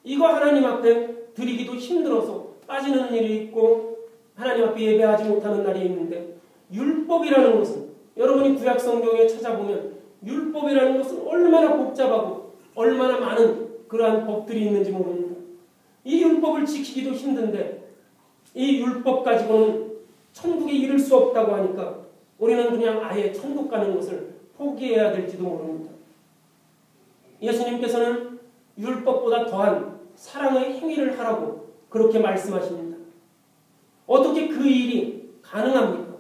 이거 하나님 앞에 드리기도 힘들어서 빠지는 일이 있고 하나님 앞에 예배하지 못하는 날이 있는데, 율법이라는 것은 여러분이 구약 성경에 찾아보면 율법이라는 것은 얼마나 복잡하고 얼마나 많은 그러한 법들이 있는지 모릅니다. 이 율법을 지키기도 힘든데 이 율법 가지고는 천국에 이를 수 없다고 하니까 우리는 그냥 아예 천국 가는 것을 포기해야 될지도 모릅니다. 예수님께서는 율법보다 더한 사랑의 행위를 하라고 그렇게 말씀하십니다. 어떻게 그 일이 가능합니까?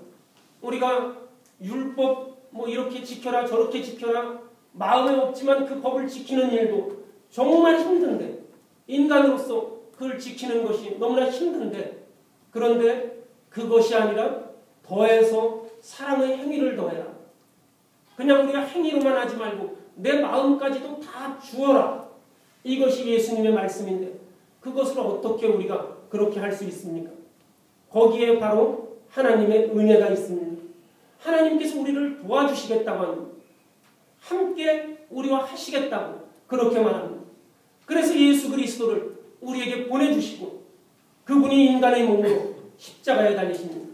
우리가 율법 이렇게 지켜라 저렇게 지켜라 마음에 없지만 그 법을 지키는 일도 정말 힘든데, 인간으로서 그걸 지키는 것이 너무나 힘든데, 그런데 그것이 아니라 더해서 사랑의 행위를 더해라. 그냥 우리가 행위로만 하지 말고 내 마음까지도 다 주어라. 이것이 예수님의 말씀인데 그것을 어떻게 우리가 그렇게 할 수 있습니까? 거기에 바로 하나님의 은혜가 있습니다. 하나님께서 우리를 도와주시겠다고 합니다. 함께 우리와 하시겠다고 그렇게 말합니다. 그래서 예수 그리스도를 우리에게 보내주시고 그분이 인간의 몸으로 십자가에 달리십니다.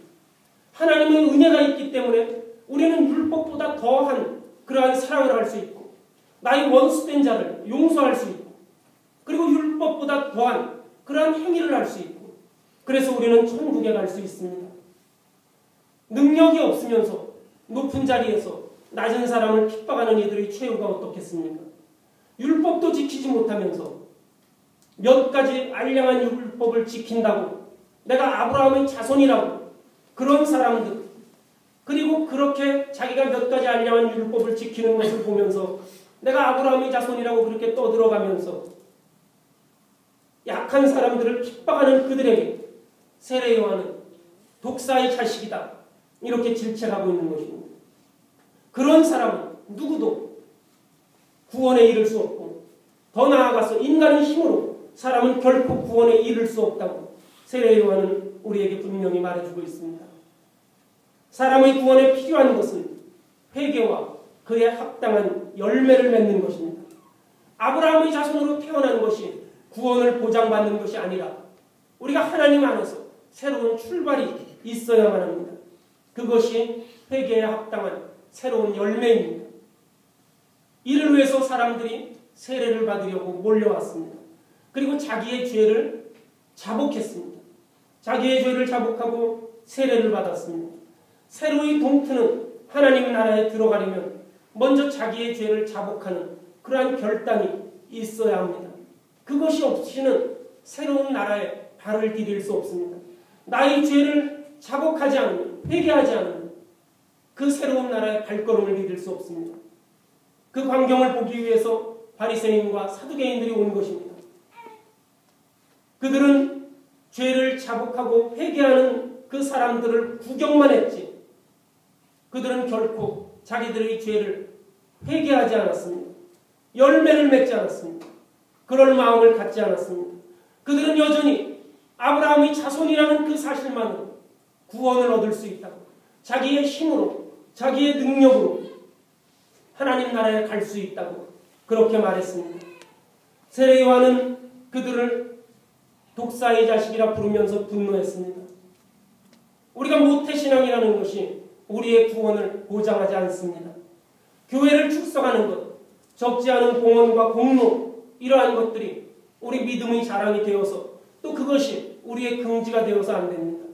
하나님의 은혜가 있기 때문에 우리는 율법보다 더한 그러한 사랑을 할 수 있고 나의 원수된 자를 용서할 수 있고 그리고 율법보다 더한 그러한 행위를 할 수 있고 그래서 우리는 천국에 갈 수 있습니다. 능력이 없으면서 높은 자리에서 낮은 사람을 핍박하는 이들의 최후가 어떻겠습니까? 율법도 지키지 못하면서 몇 가지 알량한 율법을 지킨다고 내가 아브라함의 자손이라고 그런 사람들, 그리고 그렇게 자기가 몇 가지 알량한 율법을 지키는 것을 보면서 내가 아브라함의 자손이라고 그렇게 떠들어가면서 약한 사람들을 핍박하는 그들에게 세례 요한은 독사의 자식이다 이렇게 질책하고 있는 것입니다. 그런 사람은 누구도 구원에 이를 수 없고 더 나아가서 인간의 힘으로 사람은 결코 구원에 이를 수 없다고 세례 요한은 우리에게 분명히 말해주고 있습니다. 사람의 구원에 필요한 것은 회개와 그에 합당한 열매를 맺는 것입니다. 아브라함의 자손으로 태어난 것이 구원을 보장받는 것이 아니라 우리가 하나님 안에서 새로운 출발이 있어야만 합니다. 그것이 회개에 합당한 새로운 열매입니다. 이를 위해서 사람들이 세례를 받으려고 몰려왔습니다. 그리고 자기의 죄를 자복했습니다. 자기의 죄를 자복하고 세례를 받았습니다. 새로이 동트는 하나님 나라에 들어가려면 먼저 자기의 죄를 자복하는 그러한 결단이 있어야 합니다. 그것이 없이는 새로운 나라에 발을 디딜 수 없습니다. 나의 죄를 자복하지 않으면, 회개하지 않으면 그 새로운 나라에 발걸음을 디딜 수 없습니다. 그 광경을 보기 위해서 바리새인과 사두개인들이 온 것입니다. 그들은 죄를 자복하고 회개하는 그 사람들을 구경만 했지 그들은 결코 자기들의 죄를 회개하지 않았습니다. 열매를 맺지 않았습니다. 그럴 마음을 갖지 않았습니다. 그들은 여전히 아브라함의 자손이라는 그 사실만으로 구원을 얻을 수 있다고 자기의 힘으로 자기의 능력으로 하나님 나라에 갈 수 있다고 그렇게 말했습니다. 세례 요한은 그들을 독사의 자식이라 부르면서 분노했습니다. 우리가 모태신앙이라는 것이 우리의 구원을 보장하지 않습니다. 교회를 축성하는 것, 적지 않은 봉헌과 공로 이러한 것들이 우리 믿음의 자랑이 되어서 또 그것이 우리의 긍지가 되어서 안 됩니다.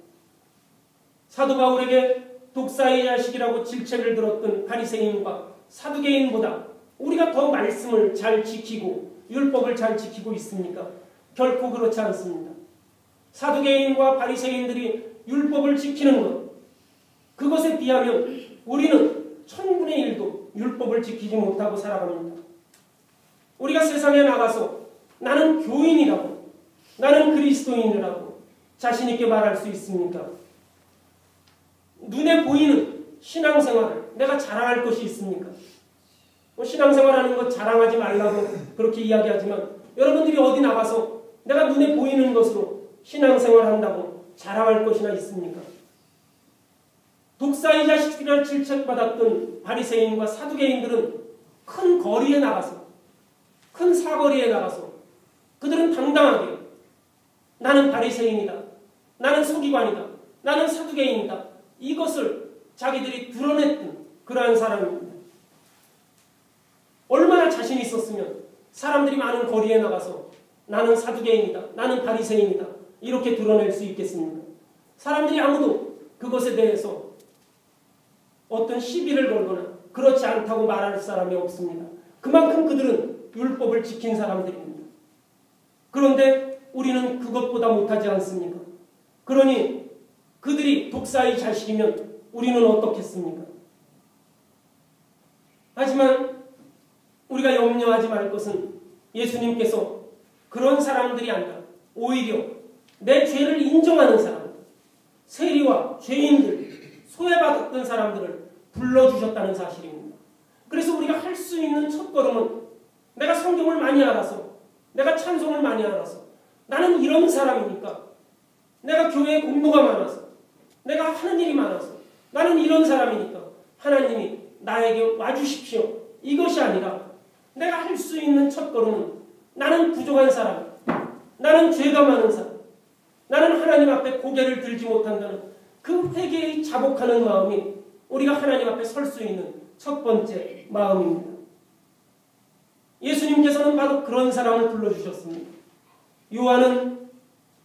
사도 바울에게 독사의 자식이라고 질책을 들었던 바리새인과 사두개인보다 우리가 더 말씀을 잘 지키고 율법을 잘 지키고 있습니까? 결코 그렇지 않습니다. 사두개인과 바리새인들이 율법을 지키는 것, 그것에 비하면 우리는 1000분의 1도 율법을 지키지 못하고 살아갑니다. 우리가 세상에 나가서 나는 교인이라고, 나는 그리스도인이라고 자신 있게 말할 수 있습니까? 눈에 보이는 신앙생활을 내가 자랑할 것이 있습니까? 신앙생활하는 것 자랑하지 말라고 그렇게 이야기하지만 여러분들이 어디 나가서 내가 눈에 보이는 것으로 신앙생활한다고 자랑할 것이나 있습니까? 독사의 자식이라 질책받았던 바리새인과 사두개인들은 큰 거리에 나가서, 큰 사거리에 나가서 그들은 당당하게 나는 바리새인이다. 나는 서기관이다. 나는 사두개인이다. 이것을 자기들이 드러냈던 그러한 사람입니다. 얼마나 자신이 있었으면 사람들이 많은 거리에 나가서 나는 사두개인이다. 나는 바리새인이다. 이렇게 드러낼 수 있겠습니까? 사람들이 아무도 그것에 대해서 어떤 시비를 걸거나 그렇지 않다고 말할 사람이 없습니다. 그만큼 그들은 율법을 지킨 사람들입니다. 그런데 우리는 그것보다 못하지 않습니까? 그러니 그들이 독사의 자식이면 우리는 어떻겠습니까? 하지만 우리가 염려하지 말 것은 예수님께서 그런 사람들이 아니라 오히려 내 죄를 인정하는 사람, 세리와 죄인들, 소외받았던 사람들을 불러주셨다는 사실입니다. 그래서 우리가 할 수 있는 첫걸음은 내가 성경을 많이 알아서, 내가 찬송을 많이 알아서, 나는 이런 사람이니까, 내가 교회에 공부가 많아서, 내가 하는 일이 많아서, 나는 이런 사람이니까 하나님이 나에게 와주십시오. 이것이 아니라 내가 할 수 있는 첫걸음은 나는 부족한 사람, 나는 죄가 많은 사람, 나는 하나님 앞에 고개를 들지 못한다는 그 회개에 자복하는 마음이 우리가 하나님 앞에 설 수 있는 첫 번째 마음입니다. 예수님께서는 바로 그런 사람을 불러주셨습니다. 요한은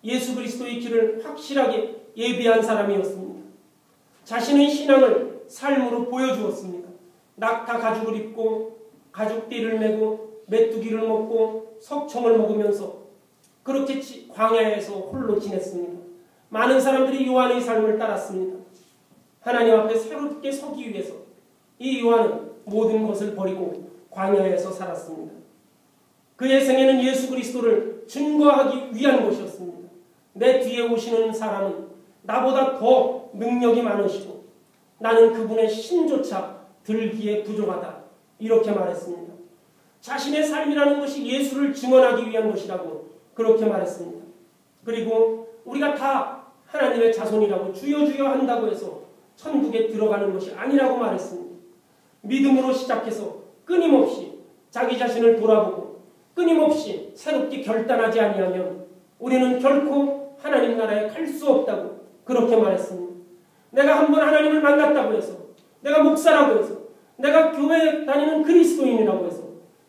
예수 그리스도의 길을 확실하게 예비한 사람이었습니다. 자신의 신앙을 삶으로 보여주었습니다. 낙타 가죽을 입고 가죽띠를 메고 메뚜기를 먹고 석청을 먹으면서 그렇게 광야에서 홀로 지냈습니다. 많은 사람들이 요한의 삶을 따랐습니다. 하나님 앞에 새롭게 서기 위해서 이 요한은 모든 것을 버리고 광야에서 살았습니다. 그의 생애는 예수 그리스도를 증거하기 위한 것이었습니다. 내 뒤에 오시는 사람은 나보다 더 능력이 많으시고 나는 그분의 신조차 들기에 부족하다. 이렇게 말했습니다. 자신의 삶이라는 것이 예수를 증언하기 위한 것이라고 그렇게 말했습니다. 그리고 우리가 다 하나님의 자손이라고 주여 주여 한다고 해서 천국에 들어가는 것이 아니라고 말했습니다. 믿음으로 시작해서 끊임없이 자기 자신을 돌아보고 끊임없이 새롭게 결단하지 아니하면 우리는 결코 하나님 나라에 갈 수 없다고 그렇게 말했습니다. 내가 한번 하나님을 만났다고 해서, 내가 목사라고 해서, 내가 교회에 다니는 그리스도인이라고 해서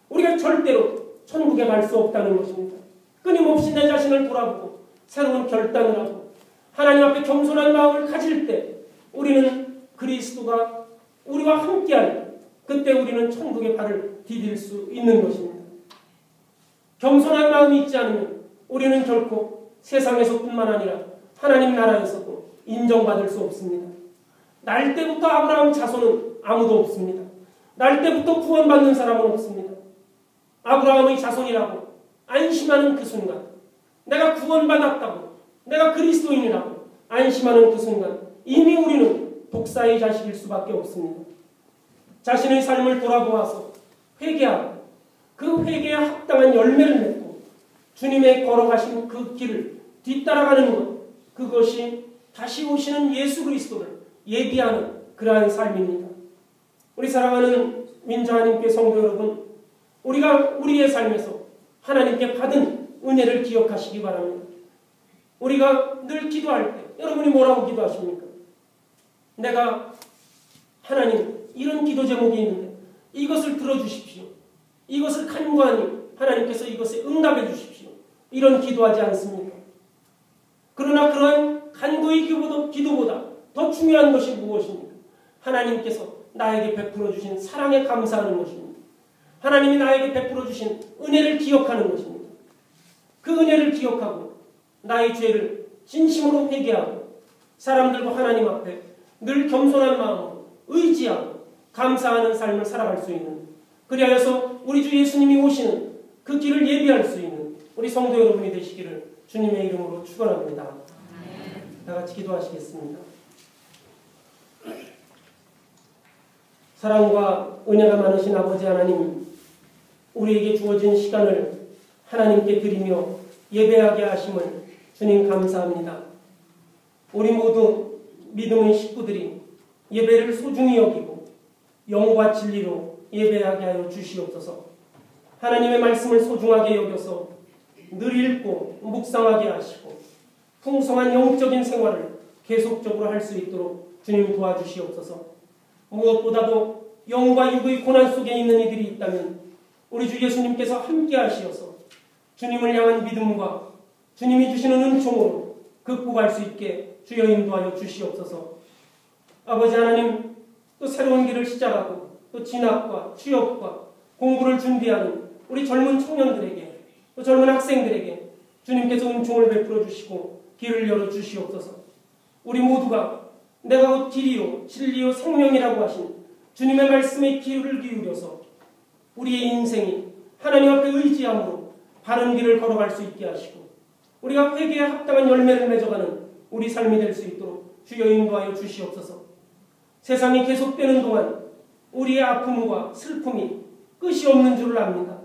우리가 절대로 천국에 갈 수 없다는 것입니다. 끊임없이 내 자신을 돌아보고 새로운 결단을 하고 하나님 앞에 겸손한 마음을 가질 때 우리는 그리스도가 우리와 함께할 때 그때 우리는 천국의 발을 디딜 수 있는 것입니다. 겸손한 마음이 있지 않으면 우리는 결코 세상에서뿐만 아니라 하나님 나라에서도 인정받을 수 없습니다. 날 때부터 아브라함 자손은 아무도 없습니다. 날 때부터 구원받는 사람은 없습니다. 아브라함의 자손이라고 안심하는 그 순간, 내가 구원받았다고, 내가 그리스도인이라고 안심하는 그 순간 이미 우리는 독사의 자식일 수밖에 없습니다. 자신의 삶을 돌아보아서 회개하고 그 회개에 합당한 열매를 맺고 주님의 걸어가신 그 길을 뒤따라가는 것, 그것이 다시 오시는 예수 그리스도를 예비하는 그러한 삶입니다. 우리 사랑하는 민자하님께 성도 여러분, 우리가 우리의 삶에서 하나님께 받은 은혜를 기억하시기 바랍니다. 우리가 늘 기도할 때 여러분이 뭐라고 기도하십니까? 내가 하나님 이런 기도 제목이 있는데 이것을 들어주십시오. 이것을 간구하니 하나님께서 이것에 응답해 주십시오. 이런 기도하지 않습니까? 그러나 그런 간구의 기도보다 더 중요한 것이 무엇입니까? 하나님께서 나에게 베풀어 주신 사랑에 감사하는 것입니다. 하나님이 나에게 베풀어 주신 은혜를 기억하는 것입니다. 그 은혜를 기억하고 나의 죄를 진심으로 회개하고 사람들과 하나님 앞에 늘 겸손한 마음으로 의지하고 감사하는 삶을 살아갈 수 있는, 그리하여서 우리 주 예수님이 오시는 그 길을 예비할 수 있는 우리 성도 여러분이 되시기를 주님의 이름으로 축원합니다. 다 같이 기도하시겠습니다. 사랑과 은혜가 많으신 아버지 하나님, 우리에게 주어진 시간을 하나님께 드리며 예배하게 하심을 주님 감사합니다. 우리 모두 믿음의 식구들이 예배를 소중히 여기고 영과 진리로 예배하게 하여 주시옵소서. 하나님의 말씀을 소중하게 여겨서 늘 읽고 묵상하게 하시고 풍성한 영적인 생활을 계속적으로 할 수 있도록 주님 도와주시옵소서. 무엇보다도 영과 육의 고난 속에 있는 이들이 있다면 우리 주 예수님께서 함께 하시어서 주님을 향한 믿음과 주님이 주시는 은총으로 극복할 수 있게 주여 인도하여 주시옵소서. 아버지 하나님, 또 새로운 길을 시작하고 또 진학과 취업과 공부를 준비하는 우리 젊은 청년들에게 또 젊은 학생들에게 주님께서 은총을 베풀어 주시고 길을 열어 주시옵소서. 우리 모두가 내가 곧 길이요 진리요 생명이라고 하신 주님의 말씀에 귀를 기울여서 우리의 인생이 하나님 앞에 의지함으로 바른 길을 걸어갈 수 있게 하시고 우리가 회개에 합당한 열매를 맺어가는 우리 삶이 될 수 있도록 주여 인도하여 주시옵소서. 세상이 계속되는 동안 우리의 아픔과 슬픔이 끝이 없는 줄을 압니다.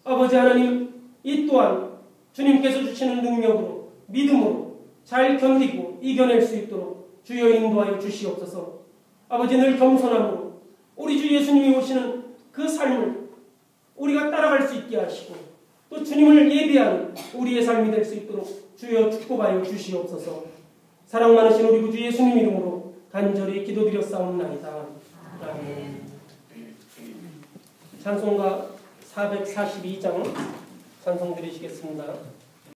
아버지 하나님, 이 또한 주님께서 주시는 능력으로 믿음으로 잘 견디고 이겨낼 수 있도록 주여 인도하여 주시옵소서. 아버지, 늘 겸손함으로 우리 주 예수님이 오시는 그 삶을 우리가 따라갈 수 있게 하시고 또 주님을 예배하는 우리의 삶이 될 수 있도록 주여 축복하여 주시옵소서. 사랑 많으신 우리 구주 예수님 이름으로 간절히 기도드렸사옵나이다. 아멘. 찬송가 442장 찬송 드리시겠습니다.